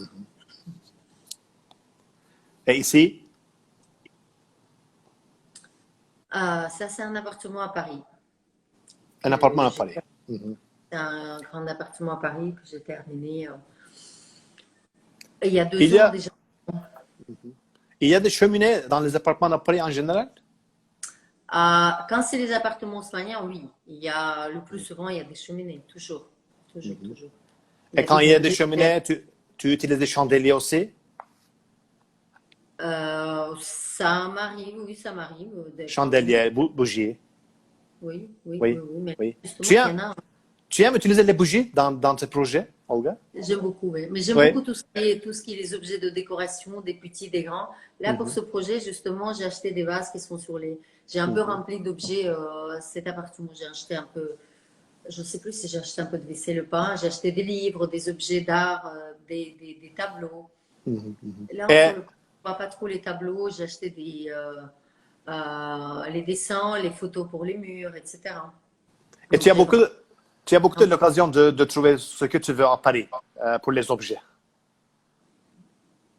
Et ici? Ça, c'est un appartement à Paris. Un appartement à Paris. C'est un grand appartement à Paris que j'ai terminé il y a 2 ans déjà. Il y a des cheminées dans les appartements à Paris en général? Quand c'est les appartements haussmanniens, oui. Le plus souvent, il y a des cheminées, toujours. Et quand il y a des cheminées, tu utilises des chandeliers aussi? Ça m'arrive, oui, ça m'arrive. Chandeliers, bougies. Oui. Mais justement, Tu aimes utiliser les bougies dans tes projets, Olga? J'aime beaucoup, oui. Mais j'aime beaucoup tout ce qui est les objets de décoration, des petits, des grands. Là, pour ce projet, justement, j'ai acheté des vases qui sont sur les... J'ai un peu rempli d'objets cet appartement. J'ai acheté un peu... Je ne sais plus si j'ai acheté un peu de vaisselle ou pas. J'ai acheté des livres, des objets d'art, des tableaux. Là, on ne voit pas trop les tableaux. J'ai acheté les dessins, les photos pour les murs, etc. Et tu as beaucoup de l'occasion de trouver ce que tu veux à Paris pour les objets.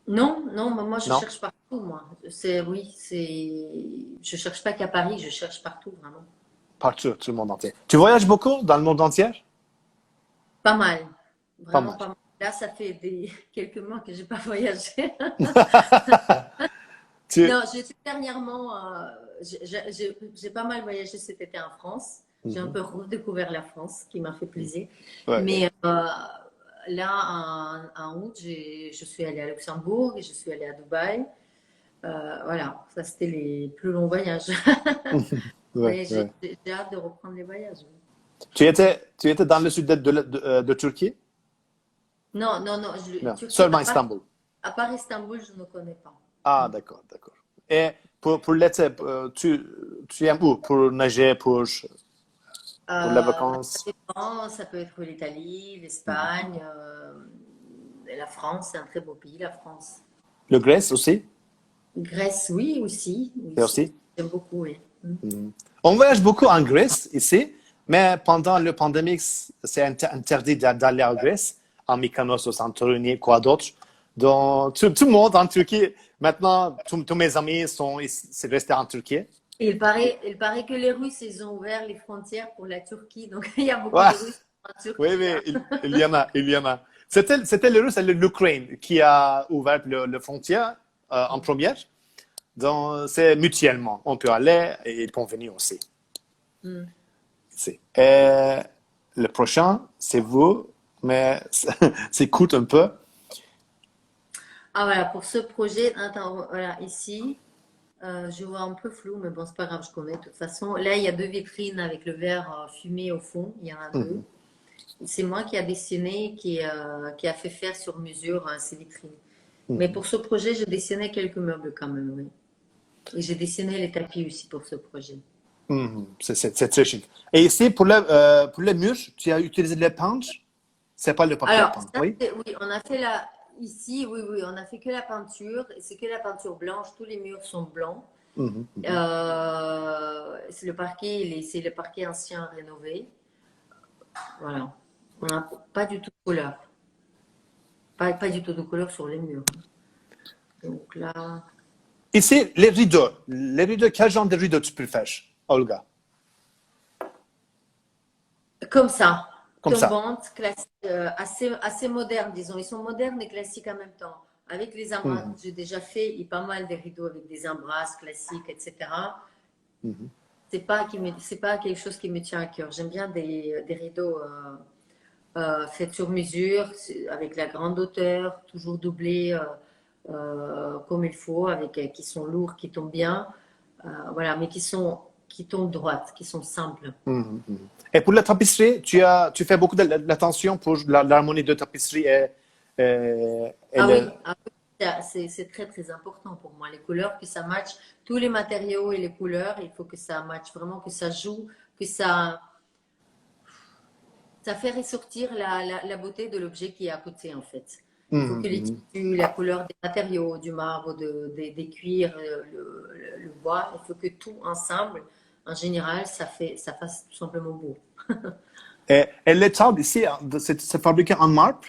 Non, moi je cherche partout, moi. Je cherche pas qu'à Paris, je cherche partout, vraiment. Partout, tout le monde entier. Tu voyages beaucoup dans le monde entier? Pas mal, vraiment pas mal. Là, ça fait quelques mois que j'ai pas voyagé. Non, dernièrement, j'ai pas mal voyagé cet été en France. J'ai un peu redécouvert la France, qui m'a fait plaisir. Mais là, en août, je suis allée à Luxembourg et je suis allée à Dubaï. Voilà, ça c'était les plus longs voyages. J'ai hâte de reprendre les voyages. Tu étais dans le sud de Turquie? Non. Seulement Istanbul. À part Istanbul, je ne connais pas. Ah, d'accord. Et pour l'été, tu aimes où? Pour nager, pour les vacances? Ça peut être l'Italie, l'Espagne, la France, c'est un très beau pays, la France. Le Grèce aussi? Grèce, oui, aussi. J'aime beaucoup, oui. On voyage beaucoup en Grèce ici, mais pendant la pandémie, c'est interdit d'aller en Grèce, en Mykonos, au Santorini, quoi d'autre. Donc, tout le monde en Turquie, maintenant, tous mes amis sont restés en Turquie. Il paraît que les Russes, ils ont ouvert les frontières pour la Turquie, donc il y a beaucoup de Russes en Turquie. Oui, il y en a. C'était les Russes et l'Ukraine qui a ouvert les frontières en première. Donc, c'est mutuellement. On peut aller et ils peuvent venir aussi. Et le prochain, c'est vous, mais ça coûte un peu. Ah voilà, pour ce projet, attends, voilà, ici, Je vois un peu flou, mais bon, c'est pas grave, je connais de toute façon. Là, il y a deux vitrines avec le verre fumé au fond. Il y en a deux. Mhm, C'est moi qui a dessiné, qui a fait faire sur mesure ces vitrines. Mais mhm, pour ce projet, j'ai dessiné quelques meubles quand même, oui. Et j'ai dessiné les tapis aussi pour ce projet. mhm. C'est très chic. Et ici, pour le mur, tu as utilisé le punch? C'est pas le papier à Alors, peindre, ça, oui? oui, on a fait ici, oui, oui, on a fait que la peinture, et c'est que la peinture blanche, tous les murs sont blancs. Mhm, mhm. C'est le parquet, c'est le parquet ancien rénové. Voilà. On n'a pas du tout de couleur. Pas du tout de couleur sur les murs. Donc là, Ici, les rideaux. Les rideaux, quel genre de rideaux tu préfères, Olga? comme ça, Comme ça. tombante, classique, assez moderne, disons. Ils sont modernes et classiques en même temps. Avec les embrasses, Mhm, j'ai déjà fait pas mal de rideaux avec des embrasses classiques, etc. mhm. C'est pas quelque chose qui me tient à cœur. J'aime bien des rideaux faits sur mesure, avec la grande hauteur, toujours doublés comme il faut, qui sont lourds, qui tombent bien, voilà, mais qui tombent droites, qui sont simples. Mhm, mhm. Et pour la tapisserie, tu fais beaucoup d'attention pour l'harmonie de tapisserie et Ah oui, le. ah oui, c'est très très important pour moi. Les couleurs, que ça matche, tous les matériaux et les couleurs, il faut que ça matche vraiment, que ça joue, que ça fait ressortir la beauté de l'objet qui est à côté, en fait. Il faut Mhm, que les mhm. tissus, la couleur des matériaux, du marbre, des cuirs, le bois, il faut que tout ensemble, en général, ça fasse tout simplement beau. Et les tables ici, c'est fabriqué en marbre?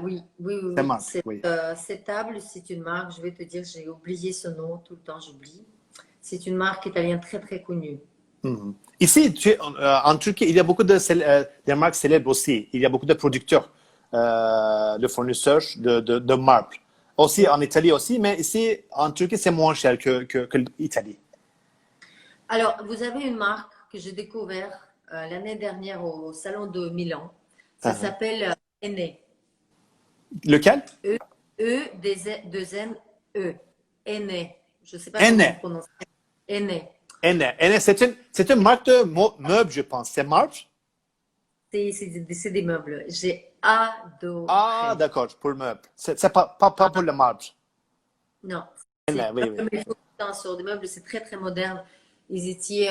Oui, oui, oui, C'est oui. marbre, oui. Cette table, c'est une marque, je vais te dire, j'ai oublié ce nom, tout le temps j'oublie. C'est une marque italienne très très connue. Mhm. Ici, en Turquie, il y a beaucoup de marques célèbres aussi. Il y a beaucoup de producteurs, de fournisseurs de marbre. Aussi Oui. en Italie aussi, mais ici, en Turquie, c'est moins cher que l'Italie. Alors, vous avez une marque que j'ai découvert l'année dernière au Salon de Milan. Ça Uh-huh. s'appelle Ene. Lequel? E, deux N, E. Ene. Je ne sais pas comment on Enne. prononce. Ene. Enne, c'est une marque de meubles, je pense. C'est marbre? C'est des meubles. J'ai Ah, adoré. d'accord, pour le meuble. C'est pas pour le marbre. Non, Enne, c'est oui, oui. il faut sur des meubles, c'est très très moderne. Ils étaient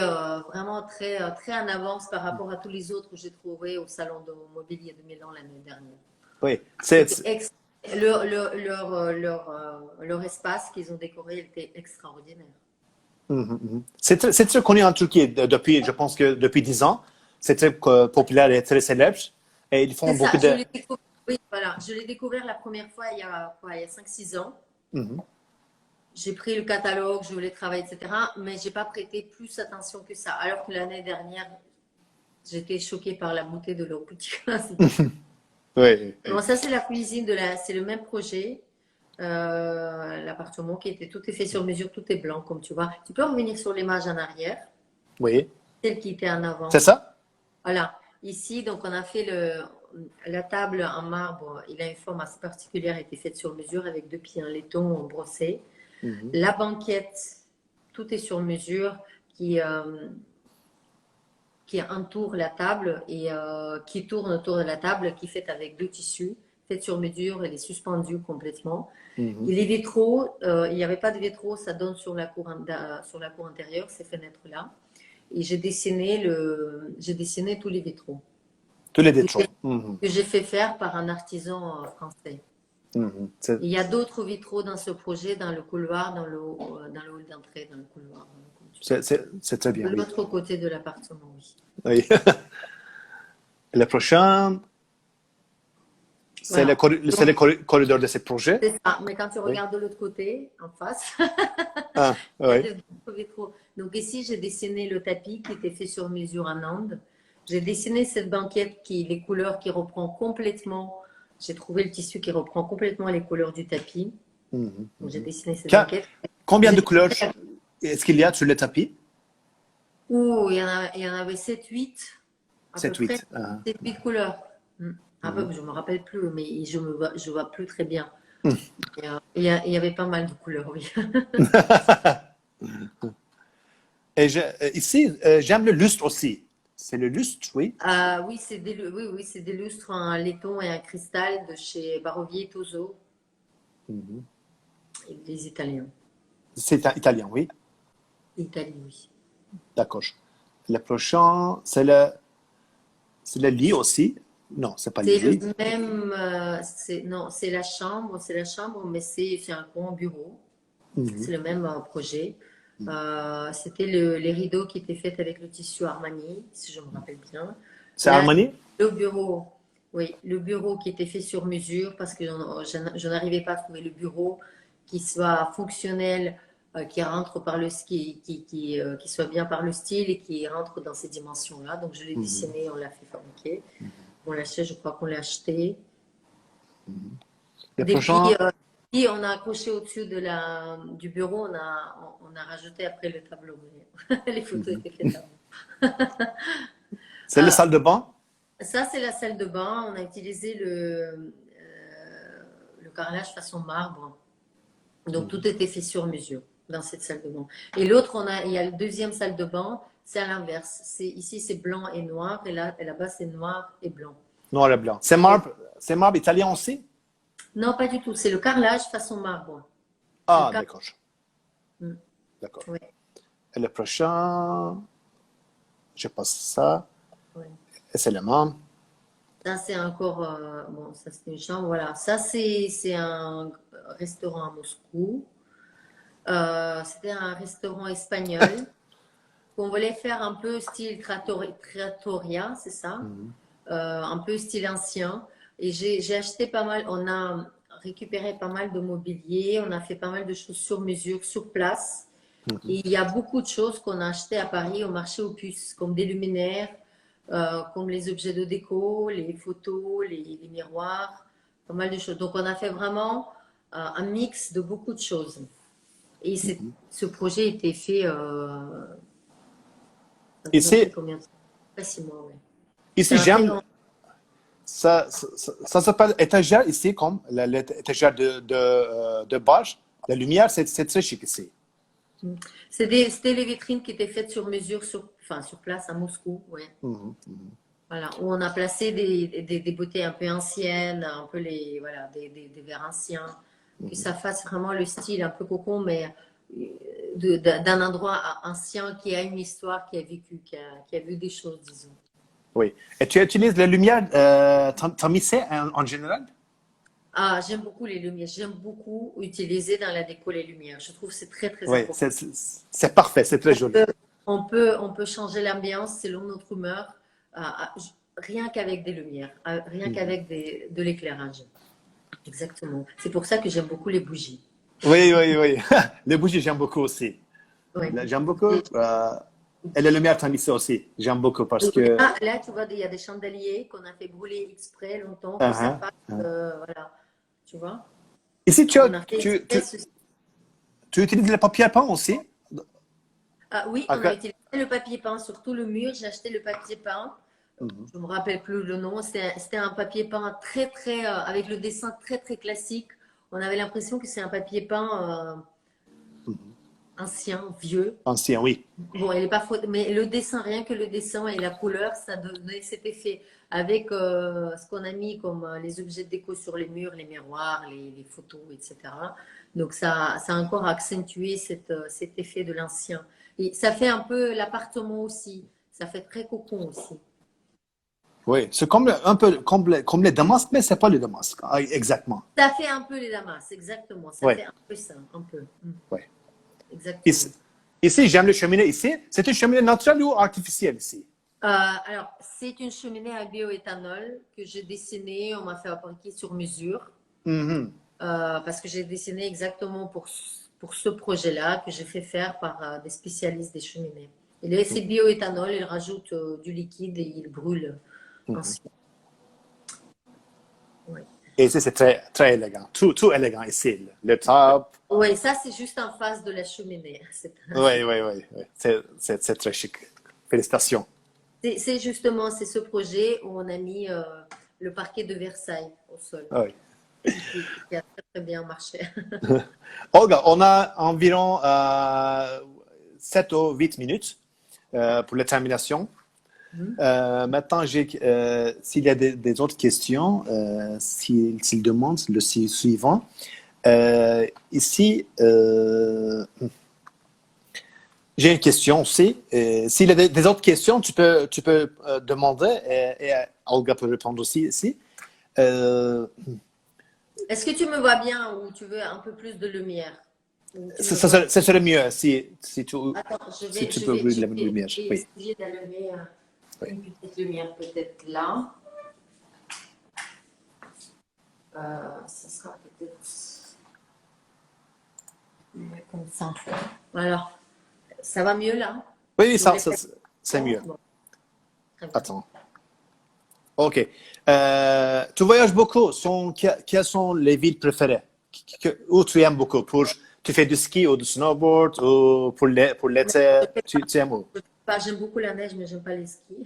vraiment très en avance par rapport à tous les autres que j'ai trouvés au salon de mobilier de Milan l'année dernière. Oui, C'était leur espace qu'ils ont décoré était extraordinaire. c'est très connu en Turquie depuis, je pense que depuis 10 ans. C'est très populaire et très célèbre. Et ils font C'est beaucoup ça, de. oui, voilà, je l'ai découvert la première fois il y a 5-6 ans. Mhm. J'ai pris le catalogue, je voulais travailler, etc. Mais j'ai pas prêté plus attention que ça. Alors que l'année dernière, j'étais choquée par la beauté de leur boutique. Oui, oui. Bon, ça, c'est la cuisine c'est le même projet. L'appartement qui était tout est fait sur mesure, tout est blanc, comme tu vois. Tu peux revenir sur l'image en arrière, Oui. celle qui était en C'est avant. ça? Voilà. Ici, donc, on a fait la table en marbre. Il a une forme assez particulière, a été faite sur mesure avec deux pieds en laiton brossés. Mhm. La banquette, tout est sur mesure, qui, euh, qui entoure la table et qui tourne autour de la table, qui est faite avec deux tissus, faite sur mesure, elle est suspendue complètement. Mhm. Et les vitraux, il n'y avait pas de vitraux, ça donne sur la cour intérieure, ces fenêtres-là. Et j'ai dessiné tous les vitraux Tous les que détrons. Mhm. j'ai fait faire par un artisan français. Mhm. Il y a d'autres vitraux dans ce projet, dans le couloir, dans le hall d'entrée, dans le couloir, comme tu peux voir. C'est très bien, De oui. l'autre côté de l'appartement, oui. Oui. Le prochain, Voilà. c'est Donc, le corridor de ce projet. c'est ça. Mais quand tu Oui. regardes de l'autre côté, en face, Ah, il y a oui. des autres vitraux. Donc ici, j'ai dessiné le tapis qui était fait sur mesure en Inde. J'ai dessiné cette banquette les couleurs qui reprend complètement. J'ai trouvé le tissu qui reprend complètement les couleurs du tapis. Mhm. Donc j'ai Mhm. dessiné cette Qua- banquette. Combien J'ai de couleurs dessiné est-ce qu'il y a sur le tapis? il y en avait 7-8 à peu 7, près. 8. Ah. 7-8 couleurs. À peu, Mhm. je ne me rappelle plus, mais je vois plus très bien. Il y avait pas mal de couleurs, oui. Et ici, j'aime le lustre aussi. C'est le lustre, oui. Oui, oui, c'est des lustres en laiton et un cristal de chez Barovier Tozo, et des Italiens. C'est italien, oui. Italie, oui. D'accord. Le prochain, c'est le lit aussi. Non, c'est pas le C'est le lit. même, non, c'est la chambre, mais c'est un grand bureau. Mhm. C'est le même projet. C'était les rideaux qui étaient faits avec le tissu Armani, si je me rappelle bien. C'est Là, Armani? le bureau, oui, le bureau qui était fait sur mesure parce que je n'arrivais pas à trouver le bureau qui soit fonctionnel, qui rentre par le qui soit bien par le style et qui rentre dans ces dimensions-là. Donc je l'ai dessiné, on l'a fait fabriquer. On l'a acheté, je crois qu'on l'a acheté. Le Des petits, prochain, puis on a accroché au-dessus du bureau, on a rajouté après le tableau. Mais les photos étaient faites avant. c'est la salle de bain. Ça, c'est la salle de bain. On a utilisé le carrelage façon marbre. Donc, tout était fait sur mesure dans cette salle de bain. Et l'autre, il y a la deuxième salle de bain, c'est à l'inverse. Ici, c'est blanc et noir, et là-bas, c'est noir et blanc. Noir et blanc. C'est marbre italien aussi? Non, pas du tout. C'est le carrelage façon marbre. Le Ah, car- d'accord. Mm. D'accord. Ouais, Et le prochain, je passe ça. ouais. Et c'est le même. Ça, c'est encore, bon, ça c'est une chambre, voilà. Ça, c'est un restaurant à Moscou. C'était un restaurant espagnol qu'on voulait faire un peu style trattoria, c'est ça? Un peu style ancien. Et j'ai acheté pas mal, on a récupéré pas mal de mobilier, on a fait pas mal de choses sur mesure, sur place. Et il y a beaucoup de choses qu'on a achetées à Paris au marché aux puces, comme des luminaires, comme les objets de déco, les photos, les miroirs, pas mal de choses. Donc on a fait vraiment un mix de beaucoup de choses. Et ce projet a été fait, ça nous a pris Ici, combien de temps? Pas 6 mois, ouais. C'est ici un très j'aime. grand. Ça s'appelle étagère ici, comme l'étagère de bâche. La lumière, c'est très chic ici. C'était les vitrines qui étaient faites sur mesure, enfin, sur place à Moscou, ouais. Voilà, où on a placé des bouteilles un peu anciennes, un peu voilà, des verres anciens, que ça fasse vraiment le style un peu cocon, mais d'un endroit ancien qui a une histoire, qui a vécu, qui a vu des choses, disons. Oui. Et tu utilises la lumière tamisée en général? Ah, j'aime beaucoup les lumières. J'aime beaucoup utiliser dans la déco les lumières. Je trouve que c'est très, très Oui, important. c'est parfait, c'est très joli. On peut changer l'ambiance selon notre humeur, rien qu'avec des lumières, rien qu'avec de l'éclairage. Exactement. C'est pour ça que j'aime beaucoup les bougies. Oui, oui, oui. Les bougies, j'aime beaucoup aussi. Oui. J'aime beaucoup. Et la lumière tamisée aussi, j'aime beaucoup parce Et que. là, tu vois, il y a des chandeliers qu'on a fait brûler exprès longtemps, que ça fasse, voilà, tu vois. Ici, On a fait exprès ceci. tu utilises le papier peint aussi? Ah oui, on a utilisé le papier peint sur tout le mur. J'ai acheté le papier peint. Je ne me rappelle plus le nom. C'était un papier peint très, très, avec le dessin très, très classique. On avait l'impression que c'est un papier peint ancien, vieux. Ancien, oui. Bon, il est pas mais le dessin, rien que le dessin et la couleur, ça donnait cet effet. Avec ce qu'on a mis comme les objets de déco sur les murs, les miroirs, les photos, etc. Donc ça a encore accentué cet effet de l'ancien. Et ça fait un peu l'appartement aussi. Ça fait très cocon aussi. Oui, c'est comme un peu comme les Damasques, mais c'est pas les Damasques. Ah, exactement. Ça fait un peu les damas, exactement. Ça Oui, fait un peu ça, un peu. oui. Exactement. Ici, j'aime le cheminée ici. C'est une cheminée naturelle ou artificielle ici? Alors, c'est une cheminée à bioéthanol que j'ai dessinée. On m'a fait appliquer sur mesure. Parce que j'ai dessiné exactement pour ce projet-là que j'ai fait faire par des spécialistes des cheminées. C'est bioéthanol, il rajoute du liquide et il brûle ensuite. Ouais. Et ici, c'est très, très élégant. Tout élégant ici. Le top. Oui, ça, c'est juste en face de la cheminée. Oui, oui, oui. Oui. C'est très chic. Félicitations. C'est justement, c'est ce projet où on a mis le parquet de Versailles au sol. Oui. qui a très, très bien marché. Olga, on a environ 7 ou 8 minutes pour la termination. Mhm. Maintenant, s'il y a des autres questions, s'il demande le suivant. Ici, j'ai une question aussi. S'il y a des autres questions, tu peux demander et Olga peut répondre aussi ici. Euh, Est-ce que tu me vois bien ou tu veux un peu plus de lumière? Ou tu me ça, vois? ça serait mieux si Attends, si tu peux ouvrir la lumière. je vais Oui, essayer d'allumer oui. une petite lumière peut-être là. Ça sera peut-être mieux comme ça. Voilà. Ça va mieux là? Oui, Tu voulais faire c'est mieux. bon, très bien. Attends. OK. Tu voyages beaucoup. Quelles sont les villes préférées? Où tu aimes beaucoup? Tu fais du ski ou du snowboard ou pour Non, l'été? Tu aimes où? j'aime beaucoup la neige, mais j'aime pas les skis.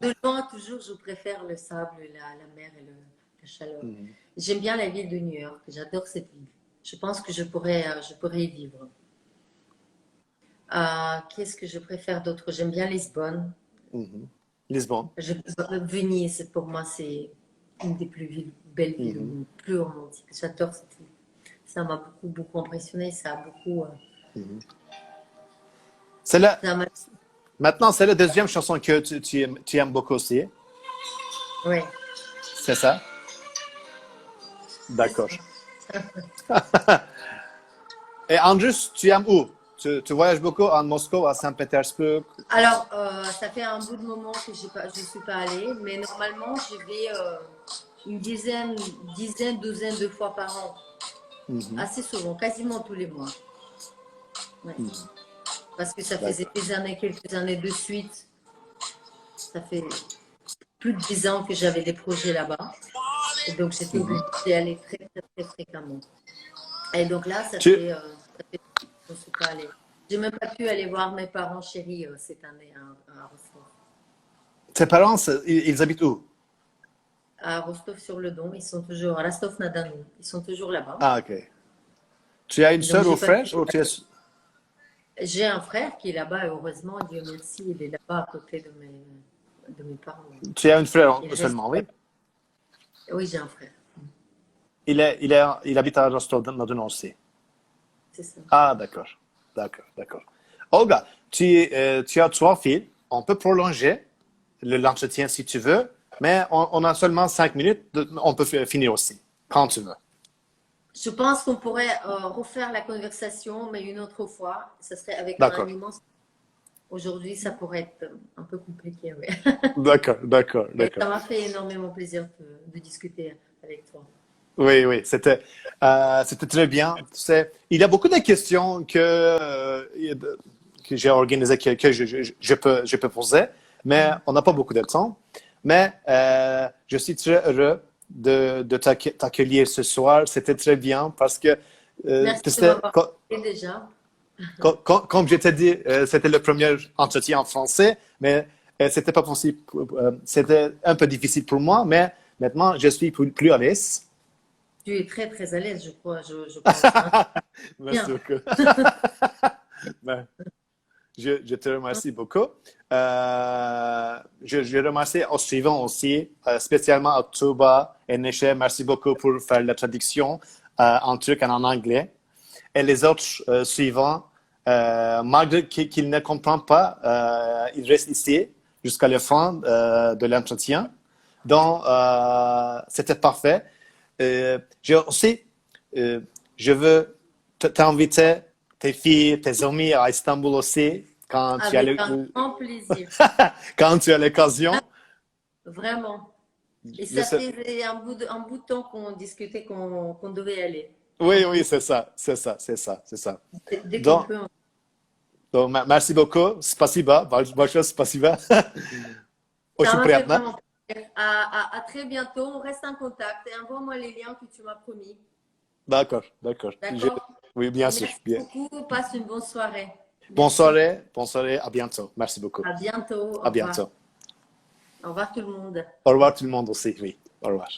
De loin, toujours, je préfère le sable, la mer et la chaleur. J'aime bien la ville de New York. J'adore cette ville. Je pense que je pourrais y vivre. Qu'est-ce que je préfère d'autre? J'aime bien Lisbonne. Mhm. Lisbonne. Venise, pour moi, c'est une des belles villes au Mhm. monde, plus romantique. J'adore cette ville. Ça m'a beaucoup, beaucoup impressionné. C'est la, Ça m'a- maintenant, c'est la deuxième chanson que tu aimes beaucoup aussi. ouais, C'est ça? c'est D'accord. ça. Et Andrus, tu aimes où? Tu voyages beaucoup à Moscou, à Saint-Pétersbourg? Alors, ça fait un bout de moment que je suis pas allée, mais normalement, je vais une douzaine de fois par an, Mhm. assez souvent, quasiment tous les mois. Ouais. Parce que ça faisait D'accord. quelques années de suite. Ça fait plus de 10 ans que j'avais des projets là-bas. Et donc, j'étais Mhm. obligée d'y aller très, très, très fréquemment. Et donc là, Tu, ça fait je ne suis pas allée. J'ai même pas pu aller voir mes parents chéris cette année à Rostov. tes parents, ils habitent où? À Rostov-sur-le-Don, ils sont toujours à Rostov-na-Don. Ils sont toujours là-bas. Ah, ok. Tu as une Donc, sœur ou j'ai pas frère? pu. Ou J'ai un frère qui est là-bas, et heureusement, Dieu merci, il est là-bas à côté de mes parents. tu as un frère Il reste. seulement, oui? Oui, j'ai un frère. Il habite à Rostov-na-Don aussi. C'est ça. Ah, d'accord. D'accord, d'accord. Olga, tu as 3 filles. On peut prolonger l'entretien si tu veux, mais on a seulement 5 minutes. On peut finir aussi, quand tu veux. Je pense qu'on pourrait refaire la conversation, mais une autre fois. Ça serait avec un D'accord. immense. Aujourd'hui, ça pourrait être un peu compliqué, oui. D'accord, d'accord, Et d'accord. ça m'a fait énormément plaisir de discuter avec toi. Oui, oui, c'était très bien. Tu sais, il y a beaucoup de questions que j'ai organisées, que je peux poser, mais on n'a pas beaucoup de temps. Mais je suis très heureux de t'accueillir ce soir. C'était très bien parce que, Merci tu de sais, m'avoir écouté déjà. comme je t'ai dit, c'était le premier entretien en français, mais c'était pas possible. C'était un peu difficile pour moi, mais maintenant, je suis plus à l'aise. Tu es très, très à l'aise, je crois. Je pense. Hein. Merci Bien. beaucoup. Ben, je te remercie beaucoup. Je remercie aux suivants aussi, spécialement à Tuba et Neche. Merci beaucoup pour faire la traduction en turc et en anglais. Et les autres suivants, malgré qu'ils ne comprennent pas, ils restent ici jusqu'à la fin de l'entretien. Donc, c'était parfait. J'ai aussi, euh, je veux t'inviter, tes filles, tes amis à Istanbul aussi, Avec un grand plaisir. quand tu as l'occasion. Vraiment. Et Je ça sais. fait un bout de temps qu'on discutait qu'on devait y aller. Oui, oui, c'est ça, c'est ça, c'est ça, c'est ça. Dès qu'on Donc, peut. merci beaucoup. Spasiba. Большое спасибо. Ça Очень m'a fait приятно. vraiment plaisir. À très bientôt. On reste en contact et envoie-moi les liens que tu m'as promis. D'accord, d'accord. D'accord? Oui, bien sûr. Merci Bien. beaucoup. Passe une bonne soirée. Merci. Bonne soirée, à bientôt. Merci beaucoup. À bientôt. Au À revoir. bientôt. Au revoir tout le monde. Au revoir tout le monde aussi, oui. Au revoir.